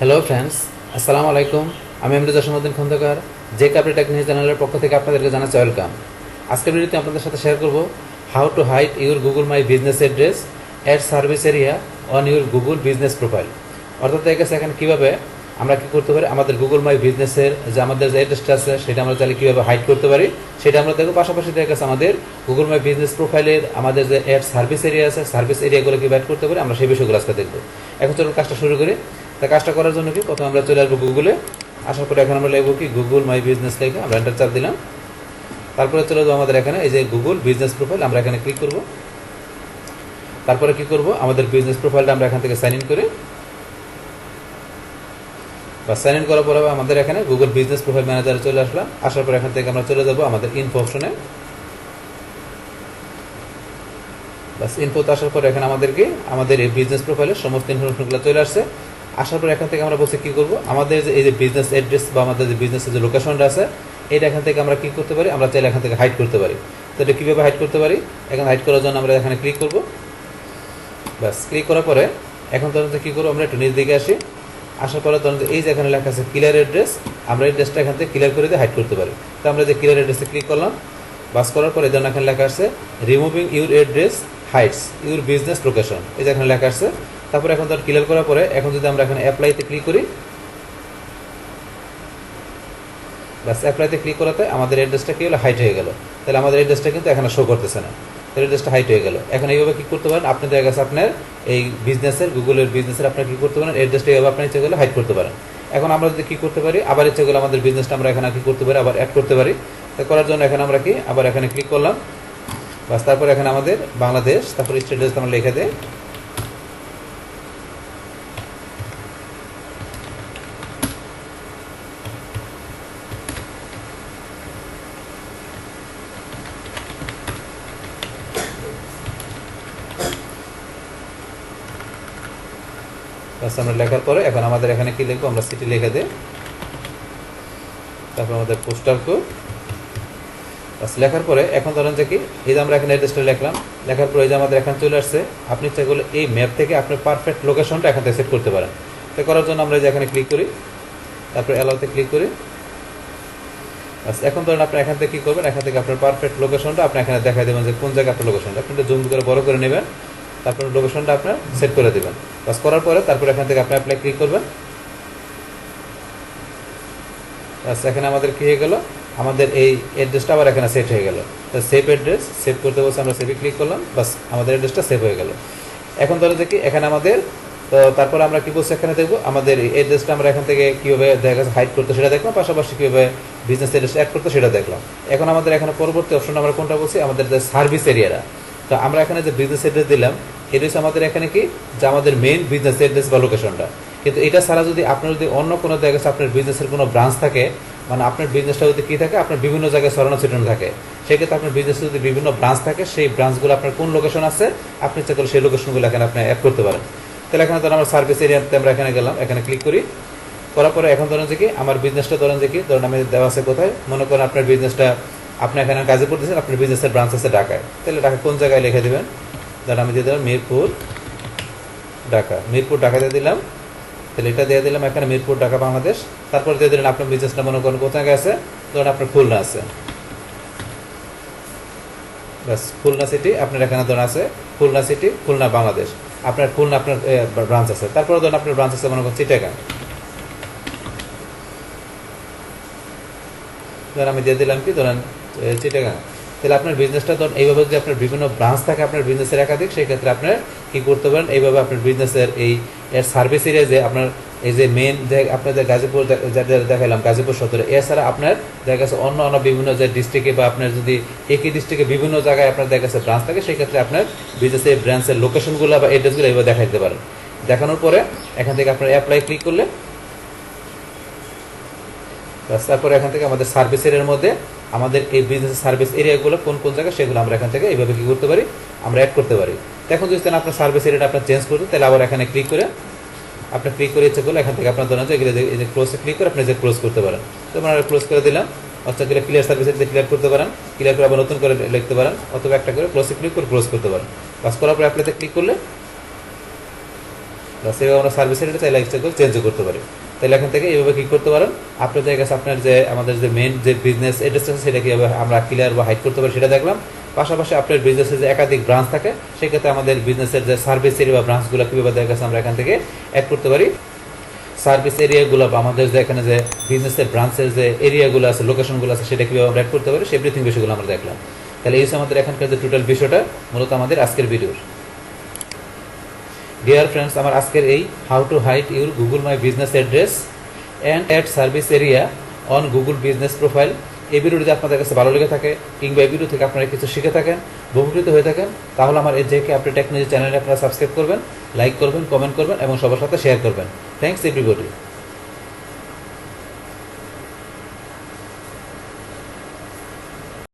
Hello friends, আসসালামু আলাইকুম। আমি এমডি জসীমউদ্দিন খন্দকার, যে কাপড়ি টেকনিক চ্যানেলের পক্ষ থেকে আপনাদেরকে জানাচ্ছি ওয়েলকাম। আজকের ভিডিওতে আপনাদের সাথে শেয়ার করব how to hide your Google My Business address at service area on your Google Business profile. অর্থাৎ এখানে কীভাবে আমরা কী করতে পারি, আমাদের গুগল মাই বিজনেসের যে আমাদের যে অ্যাড্রেসটা আছে সেটা আমরা চাইলে কীভাবে হাইড করতে পারি সেটা আমরা দেখব। পাশাপাশি আমাদের গুগল মাই বিজনেস প্রোফাইলের আমাদের যে অ্যাড সার্ভিস এরিয়া আছে, সার্ভিস এরিয়াগুলো কীভাবে অ্যাড করতে পারি আমরা সেই বিষয়গুলো আজকে দেখব। এখন চলুন কাজটা শুরু করি। তা কাজটা করার জন্য কি প্রথমে আমরা চলে আসবো গুগলে। আসার পরে এখন আমরা লিখবো কি গুগল মাই বিজনেস লিখে আমরা এন্টার চাপ দিলাম। তারপরে চলে যাবো আমাদের এখানে এই যে গুগল বিজনেস প্রোফাইল, আমরা এখানে ক্লিক করব। তারপরে কি করব, আমাদের বিজনেস প্রোফাইলটা আমরা এখান থেকে সাইন ইন করি, বা সাইন ইন করার পরে আমাদের এখানে গুগল বিজনেস প্রোফাইল ম্যানেজারে চলে আসলাম। আসার পরে এখান থেকে আমরা চলে যাব আমাদের ইনফো অপশনে। বাস ইনফোতে আসার পরে এখানে আমাদেরকে আমাদের এই বিজনেস প্রোফাইলের সমস্ত ইনফরমেশনগুলো চলে আসছে। আসার পর এখান থেকে আমরা বলছি কী করবো, আমাদের যে এই যে বিজনেস অ্যাড্রেস বা আমাদের যে বিজনেসের যে লোকেশনটা আছে এটা এখান থেকে আমরা কী করতে পারি, আমরা চাইলে এখান থেকে হাইড করতে পারি। তো এটা কীভাবে হাইড করতে পারি, এখন হাইড করার জন্য আমরা এখানে ক্লিক করব। ব্যাস ক্লিক করার পরে এখন তখন কী করবো, আমরা একটু নিচ দিকে আসি। আসার পরে তখন এই যে এখানে লেখা আছে ক্লিয়ার অ্যাড্রেস, আমরা অ্যাড্রেসটা এখান থেকে ক্লিয়ার করে দিয়ে হাইড করতে পারি। তো আমরা যে ক্লিয়ার অ্যাড্রেসে ক্লিক করলাম, বাস করার পরে যেন এখানে লেখা আছে removing your address hides your business location, এই যে এখানে লেখা আছে। তারপরে এখন তার ক্লিয়ার করার পরে এখন যদি আমরা এখানে অ্যাপ্লাইতে ক্লিক করি, বাস অ্যাপ্লাইতে ক্লিক করাতে আমাদের অ্যাড্রেসটা কি হলো, হাইড হয়ে গেল। তাহলে আমাদের অ্যাড্রেসটা কিন্তু এখানে শো করতেছে না, তাহলে অ্যাড্রেসটা হাইড হয়ে গেল। এখন এইভাবে কী করতে পারেন, আপনাদের কাছে আপনার এই বিজনেসের গুগলের বিজনেসের আপনার কী করতে পারেন, অ্যাড্রেসটা এইভাবে আপনার ইচ্ছে করলে হাইড করতে পারেন। এখন আমরা যদি কী করতে পারি, আবার ইচ্ছে করলে আমাদের বিজনেসটা আমরা এখানে কী করতে পারি, আবার অ্যাড করতে পারি। তা করার জন্য এখানে আমরা কি আবার এখানে ক্লিক করলাম, বাস তারপরে এখানে আমাদের বাংলাদেশ, তারপরে স্টেট অ্যাড্রেস আমরা লিখে দেয়। বাস আমরা লেখার পরে এখন আমাদের এখানে কি লিখবো, আমরা সিটি লিখে দিই। তারপর আমাদের পোস্টাল কোড, বাস লেখার পরে এখন ধরেন যে কি এই যে আমরা এখানে অ্যাড্রেসটা লিখলাম, লেখার পরে এই যে আমাদের এখানে চলে আসছে। আপনি ইচ্ছা করলে এই ম্যাপ থেকে আপনি পারফেক্ট লোকেশনটা এখান থেকে সেট করতে পারেন। তো করার জন্য আমরা যে এখানে ক্লিক করি, তারপরে অ্যালাউতে ক্লিক করি। বাস এখন ধরেন আপনি এখান থেকে কী করবেন, এখান থেকে আপনার পারফেক্ট লোকেশনটা আপনি এখানে দেখাই দেবেন যে কোন জায়গায় আপনার লোকেশনটা, আপনি জুম করে বড় করে নেবেন, তারপরে লোকেশনটা আপনার সেট করে দেবেন। বাস করার পরে তারপরে এখান থেকে আপনি অ্যাপ্লাই ক্লিক করবেন। বাস এখানে আমাদের কী হয়ে গেল, আমাদের এই অ্যাড্রেসটা আবার এখানে সেট হয়ে গেল। তো সেভ অ্যাড্রেস সেভ করতে বলছে, আমরা সেভে ক্লিক করলাম, বাস আমাদের অ্যাড্রেসটা সেভ হয়ে গেল। এখন ধরে দেখি এখানে আমাদের তো তারপরে আমরা কী বলছি, এখানে দেখবো আমাদের এই অ্যাড্রেসটা আমরা এখান থেকে কীভাবে দেখা গেছে হাইড করতে সেটা দেখলাম, পাশাপাশি কীভাবে বিজনেস অ্যাড্রেস অ্যাড করতে সেটা দেখলাম। এখন আমাদের এখানে পরবর্তী অপশন আমরা কোনটা বলছি, আমাদের যে সার্ভিস এরিয়াটা। তো আমরা এখানে যে বিজনেস অ্যাড্রেস দিলাম, এটা হচ্ছে আমাদের এখানে কি যে আমাদের মেইন বিজনেস অ্যাড্রেস বা লোকেশনটা। কিন্তু এটা ছাড়া যদি আপনার যদি অন্য কোনো জায়গায় আপনার বিজনেসের কোনো ব্রাঞ্চ থাকে, মানে আপনার বিজনেসটা যদি কী থাকে, আপনার বিভিন্ন জায়গায় ছড়ানো ছিটানো থাকে, সেক্ষেত্রে আপনার বিজনেসে যদি বিভিন্ন ব্রাঞ্চ থাকে, সেই ব্রাঞ্চগুলো আপনার কোন লোকেশন আছে আপনি ইচ্ছা করলে সেই লোকেশনগুলো এখানে আপনি অ্যাড করতে পারেন। তাহলে এখানে ধরেন আমরা সার্ভিস এরিয়াতে আমরা এখানে গেলাম, এখানে ক্লিক করি। করার পরে এখন ধরেন যে কি আমার বিজনেসটা ধরেন যে কি ধরেন আমি দেওয়া আছে কোথায়, মনে করেন আপনার বিজনেসটা আপনি এখানে গাজীপুর দিয়েছেন, আপনার বিজনেসের ব্রাঞ্চ আছে ঢাকায়, তাহলে ঢাকা কোন জায়গায় লিখে দেবেন, ধরেন আমি দিয়ে দিলাম মিরপুর ঢাকা, মিরপুর ঢাকা দিয়ে দিলাম। তাহলে এটা দিয়ে দিলাম এখানে মিরপুর ঢাকা বাংলাদেশ। তারপর দিয়ে দিলেন আপনার বিজনেসটা মনে করেন কোথায় আছে, ধরুন আপনার খুলনা আছে, বাস খুলনা সিটি আপনার এখানে ধরুন আছে খুলনা সিটি, খুলনা বাংলাদেশ, আপনার খুলনা আপনার ব্রাঞ্চ আছে। তারপরে ধরুন আপনার ব্রাঞ্চ আছে মনে করেন চিটাগাং, ধরেন আমি দিয়ে দিলাম কি ধরেন চিটাগাং। তাহলে আপনার বিজনেসটা ধরুন এইভাবে যদি আপনার বিভিন্ন ব্রাঞ্চ থাকে আপনার বিজনেসের একাধিক, সেই ক্ষেত্রে আপনার কী করতে পারেন, এইভাবে আপনার বিজনেসের এই এর সার্ভিস এরিয়া যে আপনার এই যে মেন যে আপনাদের গাজীপুর দেখালাম গাজীপুর সদরে, এছাড়া আপনার দেখা গেছে অন্য অন্য বিভিন্ন যে ডিস্ট্রিক্টে বা আপনার যদি একই ডিস্ট্রিক্টে বিভিন্ন জায়গায় আপনার দেখা গেছে ব্রাঞ্চ থাকে, সেই ক্ষেত্রে আপনার বিজনেসের ব্রাঞ্চের লোকেশনগুলো বা অ্যাড্রেসগুলো এইভাবে দেখাই দিতে পারেন। দেখানোর পরে এখান থেকে আপনার অ্যাপ্লাই ক্লিক করলে, তারপরে এখান থেকে আমাদের সার্ভিস এরিয়ার মধ্যে আমাদের এই বিজনেস সার্ভিস এরিয়াগুলো কোন কোন জায়গায় সেগুলো আমরা এখান থেকে এইভাবে কী করতে পারি, আমরা অ্যাড করতে পারি। এখন যদি আপনার সার্ভিস এরিয়াটা আপনার চেঞ্জ করতে, তাহলে আবার এখানে ক্লিক করে আপনি ক্লিক করে ইচ্ছে করলে এখান থেকে আপনার ধরেন যে এগুলো এই যে ক্লোজে ক্লিক করে আপনি যে ক্লোজ করতে পারেন। তো আমরা ক্লোজ করে দিলাম, অর্থাৎ ক্লিয়ার সার্ভিস এরিয়া ক্লিয়ার করতে পারেন, ক্লিয়ার করে আবার নতুন করে লিখতে পারেন, অথবা একটা করে ক্লোজে ক্লিক করে ক্লোজ করতে পারেন। কাজ করার পরে অ্যাপ্লাইতে ক্লিক করলে বা সেভাবে আমরা সার্ভিস এরিয়াটা চাইলে ইচ্ছা করে চেঞ্জও করতে পারি। তাহলে এখান থেকে এইভাবে কী করতে পারেন, আপনাদের কাছে আপনার যে আমাদের যে মেন যে বিজনেস অ্যাড্রেস আছে সেটা কীভাবে আমরা ক্লিয়ার বা হাইড করতে পারি সেটা দেখলাম। পাশাপাশি আপনার বিজনেসের যে একাধিক ব্রাঞ্চ থাকে সেক্ষেত্রে আমাদের বিজনেসের যে সার্ভিস এরিয়া বা ব্রাঞ্চগুলো কীভাবে দেখা গেছে আমরা এখান থেকে অ্যাড করতে পারি। সার্ভিস এরিয়াগুলো বা আমাদের যে এখানে যে বিজনেসের ব্রাঞ্চের যে এরিয়াগুলো আছে লোকেশনগুলো আছে সেটা কীভাবে আমরা অ্যাড করতে পারি এভরিথিং বিষয়গুলো আমরা দেখলাম। তাহলে এই হচ্ছে আমাদের এখানকার যে টোটাল বিষয়টা মূলত আমাদের আজকের ভিডিওর। ডিয়ার ফ্রেন্ডস, আমার আজকের এই how to hide your Google My Business address and add service area on Google Business profile, এই ভিডিও যদি আপনাদের কাছে ভালো লেগে থাকে কিংবা এই ভিডিও থেকে আপনারা কিছু শিখে থাকেন, উপকৃত হয়ে থাকেন, তাহলে আমার এই জেকে আপনি টেকনোলজি চ্যানেলে আপনারা সাবস্ক্রাইব করবেন, লাইক করবেন, কমেন্ট করবেন এবং সবার সাথে শেয়ার করবেন। Thanks everybody.